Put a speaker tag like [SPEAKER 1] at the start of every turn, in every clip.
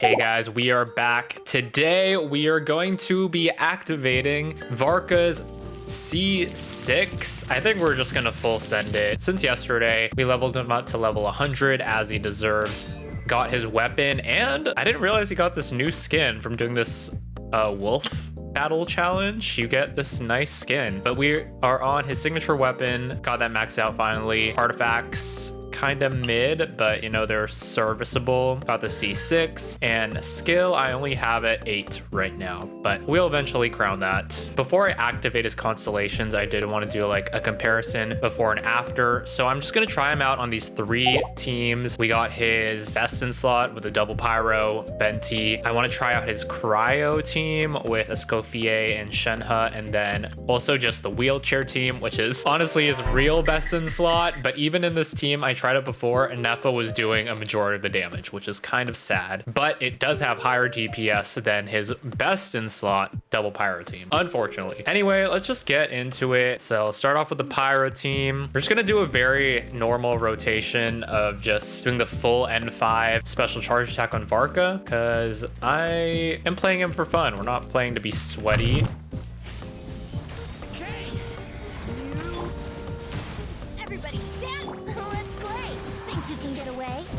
[SPEAKER 1] Hey guys, we are back. Today we are going to be activating Varka's C6. I think we're just gonna full send it. Since yesterday, we leveled him up to level 100 as he deserves. Got his weapon, and I didn't realize he got this new skin from doing this wolf battle challenge. You get this nice skin, but we are on his signature weapon. Got that maxed out finally. Artifacts kind of mid, but you know, they're serviceable. Got the C6, and skill I only have at 8 right now, but we'll eventually crown that. Before I activate his constellations, I did want to do like a comparison before and after, so I'm just gonna try him out on these 3 teams. We got his best in slot with a double pyro venti. I want to try out his cryo team with a Scofier and Shenhe, and then also just the wheelchair team, which is honestly his real best in slot. But even in this team, I tried it before and Nefa was doing a majority of the damage, which is kind of sad, but it does have higher DPS than his best in slot double pyro team, unfortunately. Anyway, let's just get into it. So start off with the pyro team. We're just gonna do a very normal rotation of just doing the full N5 special charge attack on Varka, because I am playing him for fun. We're not playing to be sweaty.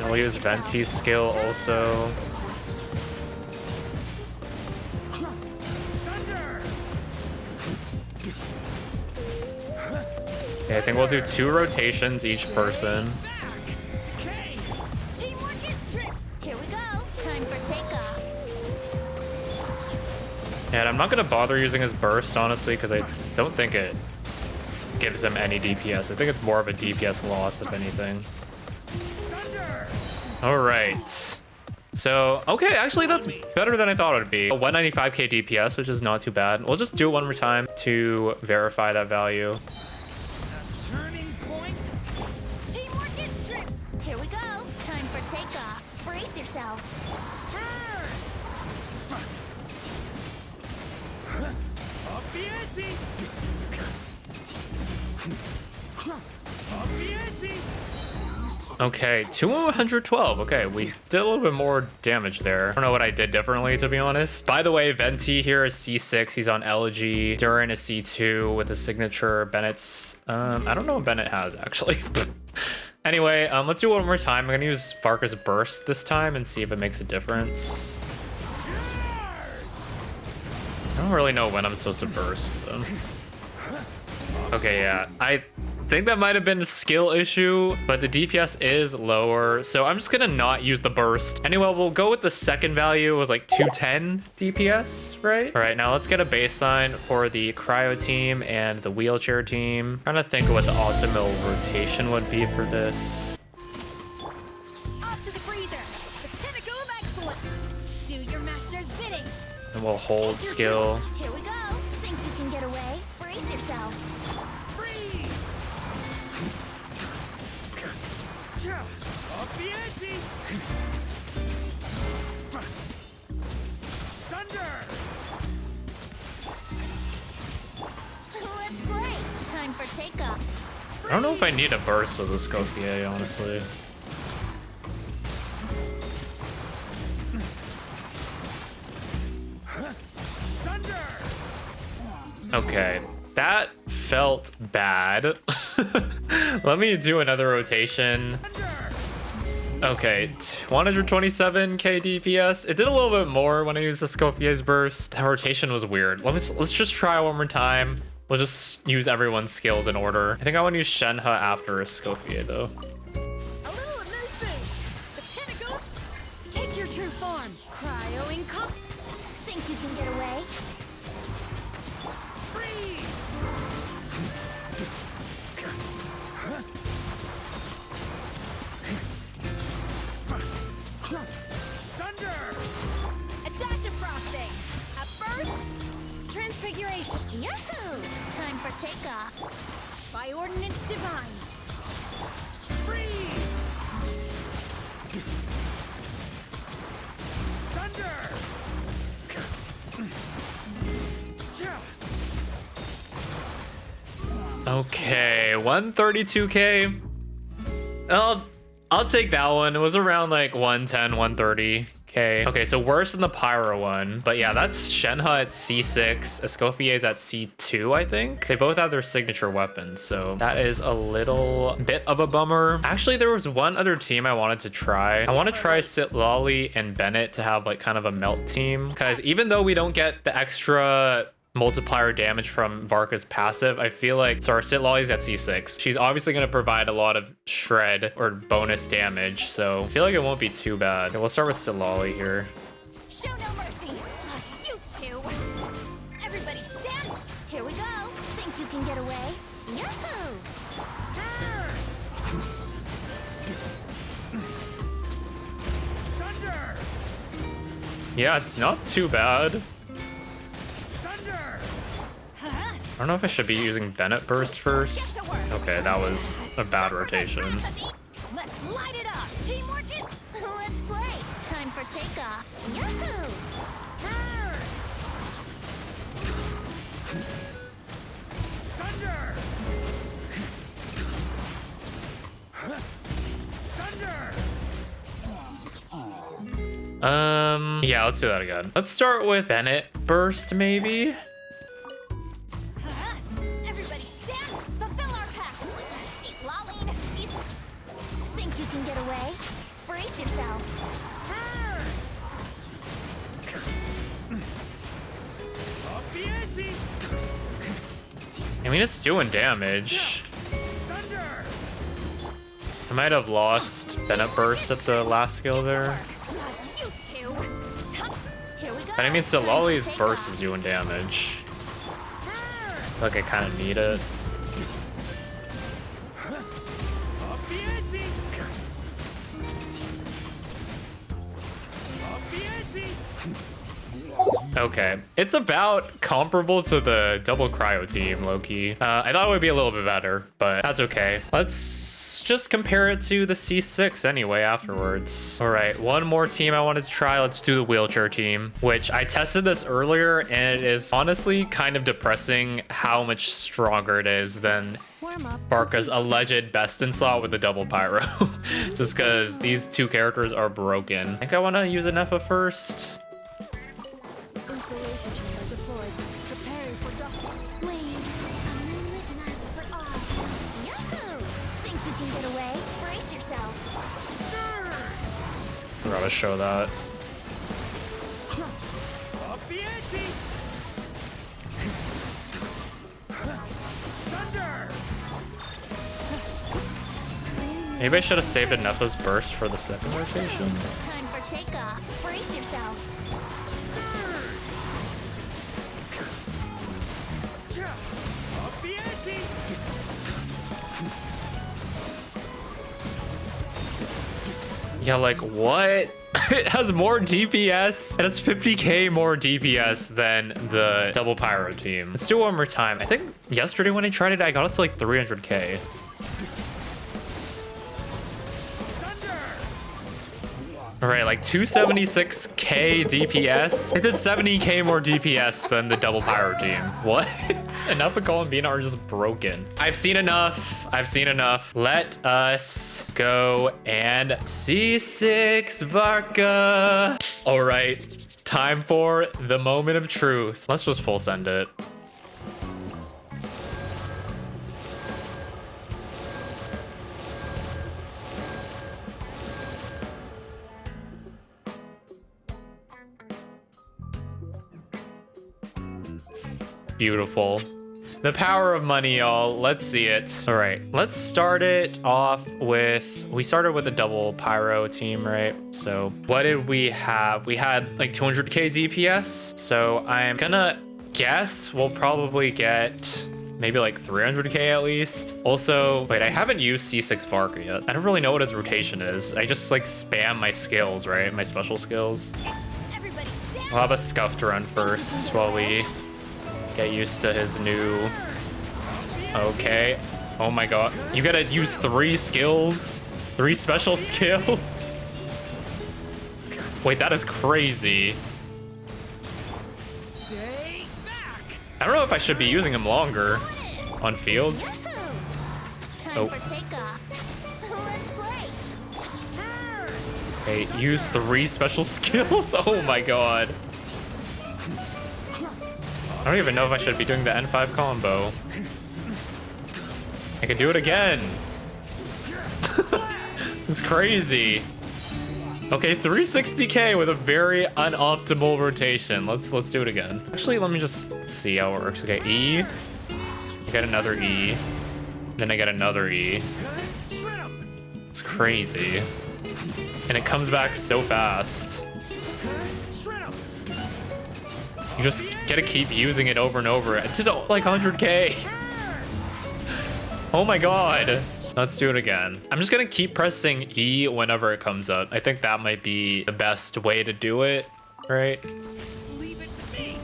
[SPEAKER 1] We'll use Venti's skill also. Okay, I think we'll do 2 rotations each person. And I'm not gonna bother using his burst, honestly, because I don't think it gives him any DPS. I think it's more of a DPS loss, if anything. All right. So, okay, actually that's better than I thought it would be. 195k DPS, which is not too bad. We'll just do it one more time to verify that value.
[SPEAKER 2] Turning point. Teamwork is true. Here we go. Time for takeoff. Brace yourselves. Up the ante. Up the ante.
[SPEAKER 1] Okay, 212. Okay, we did a little bit more damage there. I don't know what I did differently, to be honest. By the way, Venti here is C6. He's on LG. Durin is C2 with his signature. Bennett's, I don't know what Bennett has, actually. Anyway, let's do it one more time. I'm gonna use Varka's burst this time and see if it makes a difference. I don't really know when I'm supposed to burst them. Okay, yeah, I think that might have been a skill issue, but the DPS is lower, so I'm just gonna not use the burst. Anyway, we'll go with the second value. It was like 210 DPS, right? All right, now let's get a baseline for the cryo team and the wheelchair team. I'm trying to think of what the optimal rotation would be for this.
[SPEAKER 2] Off to the freezer. The pinnacle of excellence. Do your master's bidding.
[SPEAKER 1] And we'll hold skill.
[SPEAKER 2] Here we go. Think you can get away? Brace yourselves. Up the ante! Thunder! Let's play. Time for takeoff.
[SPEAKER 1] I don't know if I need a burst with the Scofier, honestly.
[SPEAKER 2] Thunder!
[SPEAKER 1] Okay, that felt bad. Let me do another rotation. Okay, 127k DPS. It did a little bit more when I used the Scofier's burst. That rotation was weird. Let's just try one more time. We'll just use everyone's skills in order. I think I want to use Shenhe after a Scofier though.
[SPEAKER 2] A little moose boosh. The pinnacle. Take your true form. Cryoing comp. Think you can get away? Freeze! Thunder! A dash of frosting. A burst. Transfiguration. Yahoo! Time for takeoff. By ordinance divine. Freeze! Thunder!
[SPEAKER 1] Okay, 132k. I'll take that one. It was around like 110, 130k 50k. Okay, so worse than the pyro one. But yeah, that's Shenhe at C6. Escoffier's at C2, I think. They both have their signature weapons, so that is a little bit of a bummer. Actually, there was one other team I wanted to try. I want to try Sitlali and Bennett to have like kind of a melt team, because even though we don't get the extra multiplier damage from Varka's passive, I feel like, so our Sitlali's at C6. She's obviously going to provide a lot of shred or bonus damage, so I feel like it won't be too bad. Okay, we'll start with Sitlali here.
[SPEAKER 2] Show no mercy. You two. Everybody stand. Here we go. Think you can get away? Yahoo!
[SPEAKER 3] Thunder!
[SPEAKER 1] Yeah, it's not too bad. I don't know if I should be using Bennett Burst first. Okay, that was a bad rotation.
[SPEAKER 2] Let's light it up. Teamwork is. Let's play. Time for takeoff. Yahoo!
[SPEAKER 3] Thunder! Thunder!
[SPEAKER 1] Yeah, let's do that again. Let's start with Bennett Burst, maybe?
[SPEAKER 2] Everybody stand. Fulfill our pact. Laline. Think you can get away? Brace yourself.
[SPEAKER 3] Up the ante!
[SPEAKER 1] I mean, it's doing damage.
[SPEAKER 3] Thunder!
[SPEAKER 1] I might have lost Bennett Burst at the last skill there.
[SPEAKER 2] You two. Here we go.
[SPEAKER 1] But I mean, Sitlali's burst is doing damage. Like, I kind of need it.
[SPEAKER 3] Up the ante! Up the ante!
[SPEAKER 1] Okay, it's about comparable to the double cryo team, low-key. I thought it would be a little bit better, but that's okay. Let's just compare it to the C6 anyway afterwards. All right, one more team I wanted to try. Let's do the wheelchair team, which I tested this earlier, and it is honestly kind of depressing how much stronger it is than
[SPEAKER 2] Warm up.
[SPEAKER 1] Varka's alleged best in slot with the double pyro. Just because these two characters are broken. I think I want to use a Nefa first.
[SPEAKER 2] Insulation chamber deployed. Preparing for dust. Wave. A moonlit night for all. Yahoo! Think you can get away? Brace yourself.
[SPEAKER 1] Forgot to show that.
[SPEAKER 3] Up the ante! Thunder!
[SPEAKER 1] Maybe I should have saved a Nefa's burst for the second rotation.
[SPEAKER 2] Time for takeoff. Brace yourself.
[SPEAKER 3] Up the ante!
[SPEAKER 1] Yeah, like what? It has more DPS. It has 50k more DPS than the double pyro team. Let's do it one more time. I think yesterday when I tried it, I got it to like 300k.
[SPEAKER 3] Thunder!
[SPEAKER 1] All right, like 276k DPS. It did 70k more DPS than the double pyro team. What? Enough of Cole and Bina are just broken. I've seen enough. I've seen enough. Let us go and C6 VARKA. All right, time for the moment of truth. Let's just full send it. Beautiful. The power of money, y'all. Let's see it. All right, let's start it off with, we started with a double pyro team, right? So what did we have? We had like 200k DPS. So I'm gonna guess we'll probably get maybe like 300k at least. Also, wait, I haven't used C6 VARKA yet. I don't really know what his rotation is. I just like spam my skills, right? My special skills.
[SPEAKER 2] Everybody stand.
[SPEAKER 1] We'll have a scuffed run first while we get used to his new. Okay. Oh my god. You gotta use 3 skills? 3 special skills? Wait, that is crazy.
[SPEAKER 3] Stay back!
[SPEAKER 1] I don't know if I should be using him longer on field.
[SPEAKER 2] Yahoo! Time
[SPEAKER 1] Oh.
[SPEAKER 2] for takeoff. Let's play.
[SPEAKER 1] Okay, use 3 special skills. Oh my god. I don't even know if I should be doing the N5 combo. I can do it again. It's crazy. Okay, 360k with a very unoptimal rotation. Let's do it again. Actually, let me just see how it works. Okay, E. I get another E. Then I get another E. It's crazy. And it comes back so fast. You just gotta keep using it over and over. It did like 100k. Oh my god. Let's do it again. I'm just gonna keep pressing E whenever it comes up. I think that might be the best way to do it, right?
[SPEAKER 3] Leave it to me.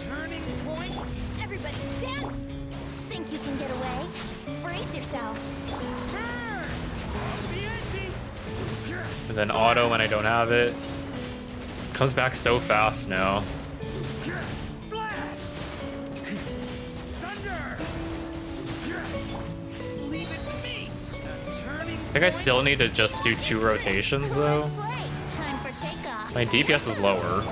[SPEAKER 3] Turning point.
[SPEAKER 2] Everybody stand. Think you can get away? Brace yourself.
[SPEAKER 3] Turn. Off the edge.
[SPEAKER 1] And then auto when I don't have it. Comes back so fast now.
[SPEAKER 3] Flash. Thunder. Leave it to me. Turning.
[SPEAKER 1] I think I still need to just do 2 rotations though.
[SPEAKER 2] Play. Time for takeoff.
[SPEAKER 1] My DPS is lower.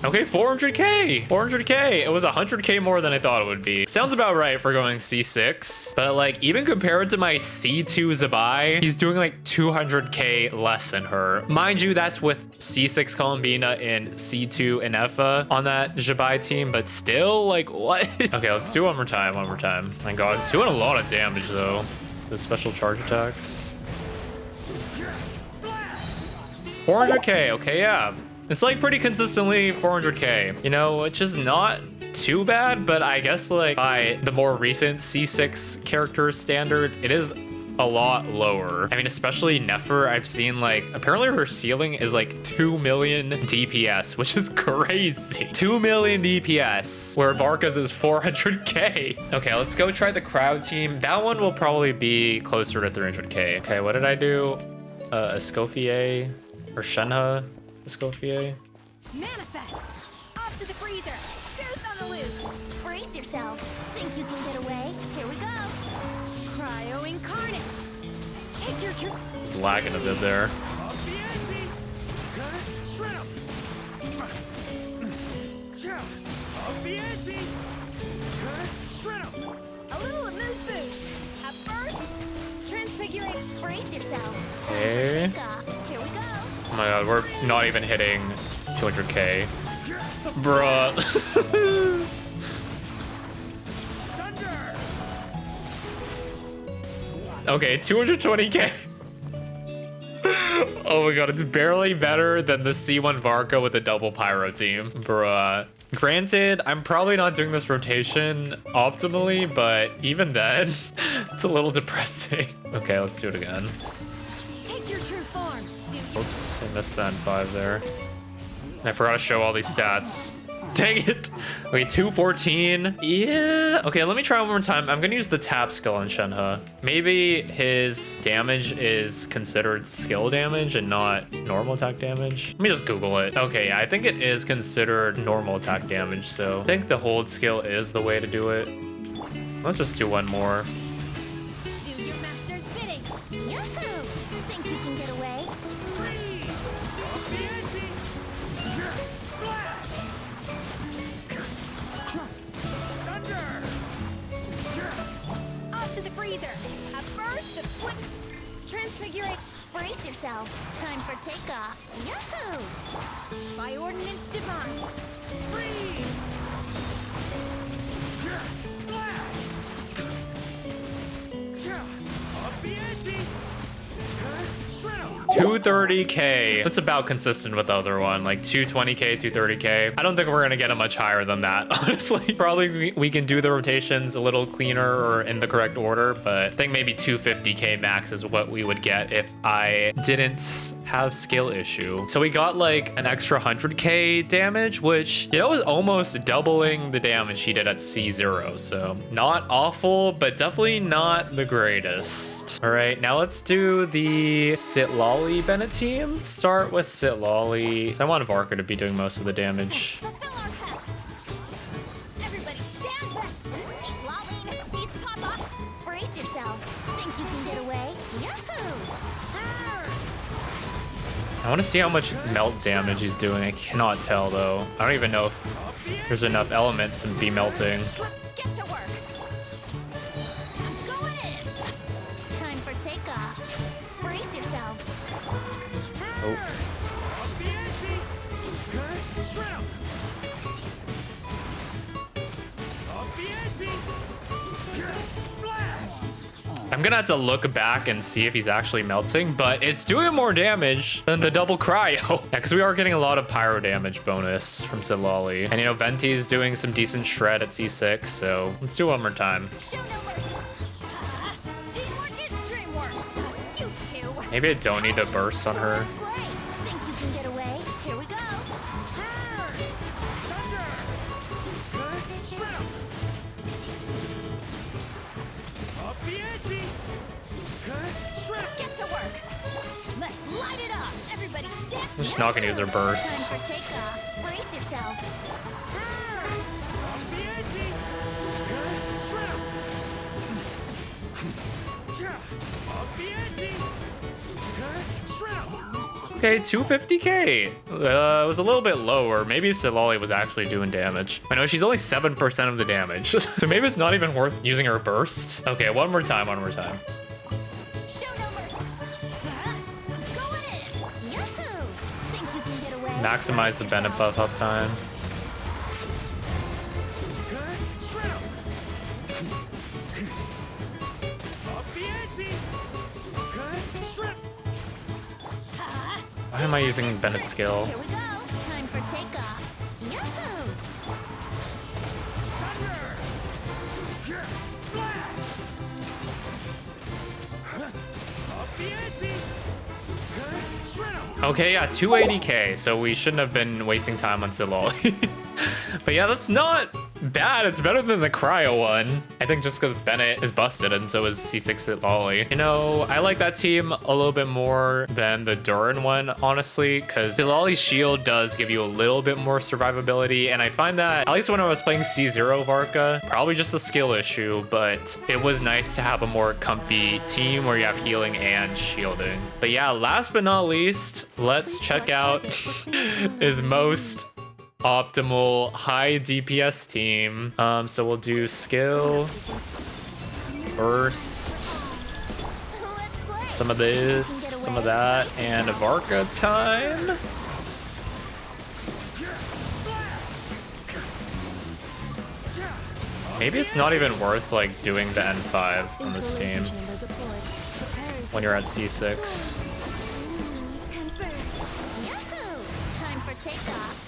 [SPEAKER 1] Okay, 400k! 400k! It was 100k more than I thought it would be. Sounds about right for going C6. But like, even compared to my C2 Zabai, he's doing like 200k less than her. Mind you, that's with C6 Columbina and C2 Inefa on that Zabai team, but still, like, what? Okay, let's do it one more time, one more time. My god, it's doing a lot of damage though. The special charge attacks. 400k, okay, yeah. It's like pretty consistently 400k, you know, which is not too bad, but I guess like by the more recent C6 character standards, it is a lot lower. I mean, especially Nefer, I've seen like, apparently her ceiling is like 2 million DPS, which is crazy. 2 million DPS, where Varka's is 400k. Okay, let's go try the crowd team. That one will probably be closer to 300k. Okay, what did I do? Escoffier or Shenhe? Escoffier.
[SPEAKER 2] Manifest. Off to the freezer. Goose on the loose. Brace yourself. Think you can get away? Here we go. Cryo incarnate. Take your turn.
[SPEAKER 1] It's lagging a bit there.
[SPEAKER 3] Off the edge. Shred 'em. Off the edge. Shred 'em.
[SPEAKER 2] A little amuse bouche. At first, transfigurate. Brace yourself.
[SPEAKER 1] Okay.
[SPEAKER 2] Takeoff. Here we go.
[SPEAKER 1] Oh my god, we're not even hitting 200k. Bruh.
[SPEAKER 3] Thunder.
[SPEAKER 1] Okay, 220k. Oh my god, it's barely better than the C1 Varka with a double pyro team. Bruh. Granted, I'm probably not doing this rotation optimally, but even then, it's a little depressing. Okay, let's do it again.
[SPEAKER 2] Take your true form.
[SPEAKER 1] Oops, I missed that N5 there. I forgot to show all these stats. Dang it. Okay, 214. Yeah. Okay, let me try one more time. I'm gonna use the tap skill on Shenhe. Maybe his damage is considered skill damage and not normal attack damage. Let me just Google it. Okay, I think it is considered normal attack damage, so I think the hold skill is the way to do it. Let's just do one more.
[SPEAKER 2] Do your master's bidding. Yahoo! Think you can get away?
[SPEAKER 3] Freeze. Off the edge. Flash. Thunder.
[SPEAKER 2] Off to the freezer. At first, the flip. Transfigurate. Brace yourself. Time for takeoff. Yahoo! By ordinance divine.
[SPEAKER 3] Freeze. Flash. Off the edge. Shred 'em.
[SPEAKER 1] 230k. That's about consistent with the other one, like 220k, 230k. I don't think we're gonna get it much higher than that, honestly. Probably we can do the rotations a little cleaner or in the correct order, but I think maybe 250k max is what we would get if I didn't have skill issue. So we got like an extra 100k damage, which, you know, is almost doubling the damage he did at C0. So not awful, but definitely not the greatest. All right, now let's do the Sitlali Bennett team. Start with Sitlali. So I want Varka to be doing most of the damage.
[SPEAKER 2] Fulfill our task. Everybody
[SPEAKER 1] I want to see how much melt damage he's doing. I cannot tell though. I don't even know if there's enough elements to be melting.
[SPEAKER 2] Get to work. Going in. Time for takeoff. Brace yourselves.
[SPEAKER 1] Oh. I'm gonna have to look back and see if he's actually melting, but it's doing more damage than the double cryo. Yeah, because we are getting a lot of pyro damage bonus from Silali. And you know, Venti's doing some decent shred at C6, so let's do it one more time.
[SPEAKER 2] Show no mercy. Teamwork is dreamwork. You two.
[SPEAKER 1] Maybe I don't need to burst on her.
[SPEAKER 2] Let's play. Think you can get away? Here we go. Get to work. Let's light it up. Everybody stand.
[SPEAKER 1] I'm just not gonna use her burst.
[SPEAKER 2] Time for takeoff. Brace yourselves.
[SPEAKER 1] Okay, 250k. It was a little bit lower. Maybe Silali was actually doing damage. I know she's only 7% of the damage. So maybe it's not even worth using her burst. Okay, one more time.
[SPEAKER 2] Show no mercy. Going in. Yahoo! Think you can get away?
[SPEAKER 1] Maximize the Bennett buff uptime. Why am I using Bennett's skill?
[SPEAKER 2] Here we go. Time for takeoff. Yahoo!
[SPEAKER 1] Okay, yeah, 280k. So we shouldn't have been wasting time on Silali. But yeah, that's not bad. It's better than the cryo one. I think just because Bennett is busted and so is C6 Silali. You know, I like that team a little bit more than the Durin one, honestly, because Silali's shield does give you a little bit more survivability. And I find that, at least when I was playing C0 Varka, probably just a skill issue, but it was nice to have a more comfy team where you have healing and shielding. But yeah, last but not least, let's check out his most optimal high DPS team. So we'll do skill, burst,
[SPEAKER 2] Let's play.
[SPEAKER 1] some of this, some of that, and a Varka time. Maybe it's not even worth like doing the N5 on this team when you're at C6.
[SPEAKER 2] Confirmed. Yahoo! Time for takeoff.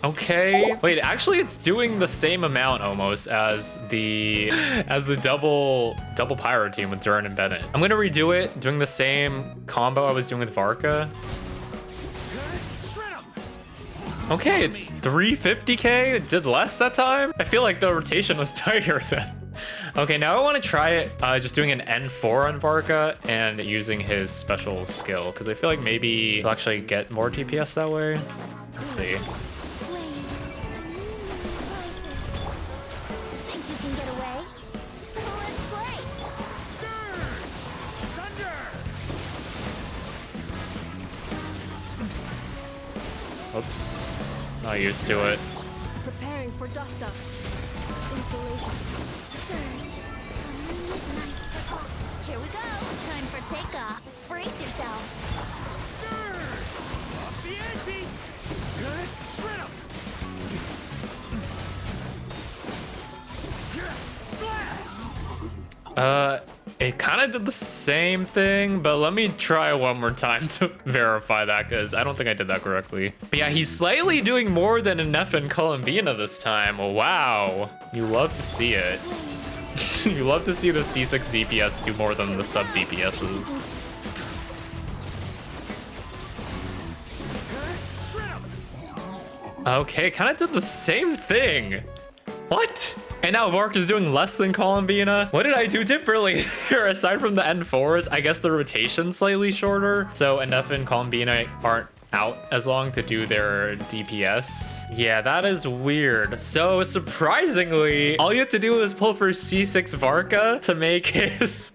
[SPEAKER 1] Okay. Wait, actually it's doing the same amount almost as the double pyro team with Durin and Bennett. I'm gonna redo it, doing the same combo I was doing with Varka. Okay, it's 350k. It did less that time. I feel like the rotation was tighter then. Okay, now I want to try it just doing an N4 on Varka and using his special skill, because I feel like maybe he'll actually get more DPS that way. Let's see.
[SPEAKER 2] Think you can get away? Let's play.
[SPEAKER 1] Oops. Not used to it.
[SPEAKER 4] Preparing for dust up. Installation.
[SPEAKER 2] Surge. Here we go. Time for takeoff. Brace yourself.
[SPEAKER 1] It kind of did the same thing, but let me try one more time to verify that, because I don't think I did that correctly. But yeah, he's slightly doing more than Neff and Columbina this time. Wow. You love to see it. You love to see the C6 DPS do more than the sub DPSs. Okay, kind of did the same thing. What? And now Vark is doing less than Columbina. What did I do differently here? Aside from the N4s, I guess the rotation's slightly shorter. So Neff and Columbina aren't out as long to do their DPS. Yeah, that is weird. So surprisingly, all you have to do is pull for C6 VARKA to make his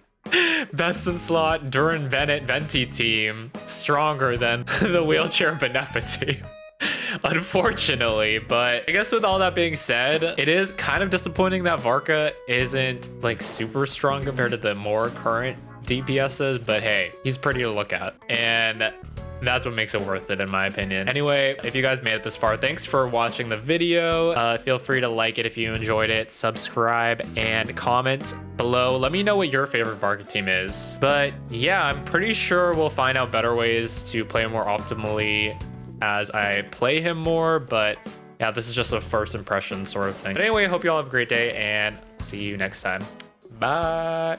[SPEAKER 1] best in slot Duran Bennett Venti team stronger than the wheelchair Benepa team. Unfortunately, but I guess with all that being said, it is kind of disappointing that VARKA isn't like super strong compared to the more current DPSs, but hey, he's pretty to look at, and that's what makes it worth it in my opinion. Anyway, if you guys made it this far, thanks for watching the video. Feel free to like it if you enjoyed it, subscribe, and comment below. Let me know what your favorite VARKA team is. But yeah, I'm pretty sure we'll find out better ways to play more optimally as I play him more, but yeah, this is just a first impression sort of thing. But anyway, I hope you all have a great day and see you next time. Bye.